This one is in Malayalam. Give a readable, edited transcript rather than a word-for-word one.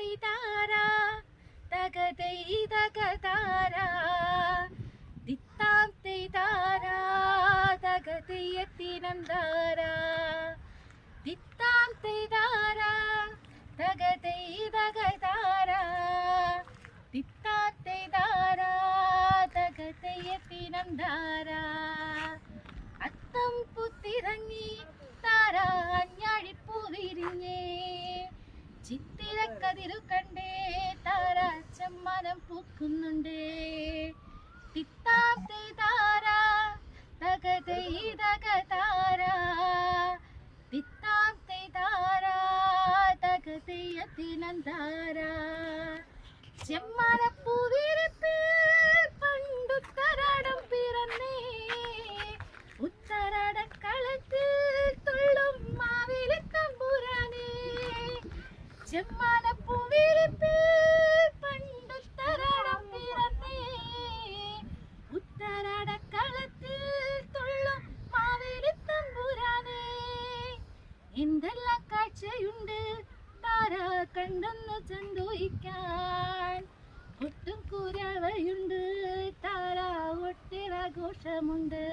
തെയ്താരാ തകതൈ തകതാരാ തിത്താം തെയ്താരാ തകതൈയത്തിനന്താരാ തിത്താം തെയ്താരാ തകതൈ തകതാരാ തിത്താം തെയ്താരാ തകതൈയത്തിനന്താരാ അത്തം പുത്തിറങ്ങി താരാ ഞാഴിപ്പൂ വിരിഞ്ഞേ ചിത്തിരക്കതിരു കണ്ടേ താരാ ചെമ്മാനം പൂക്കുന്നുണ്ടേ തിത്താം തെയ്താരാ തകതൈ തകതാരാ തിത്താം തെയ്താരാ തകതൈയത്തിനന്താരാ ചെമ്മാനപ്പൂ വിരിപ്പിൽ പണ്ടുത്തരാടം പിറന്നേ ഉത്തരാടക്കളത്തിൽ തുള്ളും മാവേലി തമ്പുരാനേ ചെമ്മാനപ്പൂ വിരിപ്പിൽ പണ്ടുത്തരാടം പിറന്നേ ഉത്തരാടക്കളത്തിൽ തുള്ളും മാവേലി തമ്പുരാനേ എന്തെല്ലാം കാഴ്ചയുണ്ട് താരാ കണ്ടൊന്നു സന്തോഷിക്കാൻ ഒട്ടും കുരവയുണ്ട് താരാ ഒട്ടിരാഘോഷമുണ്ട്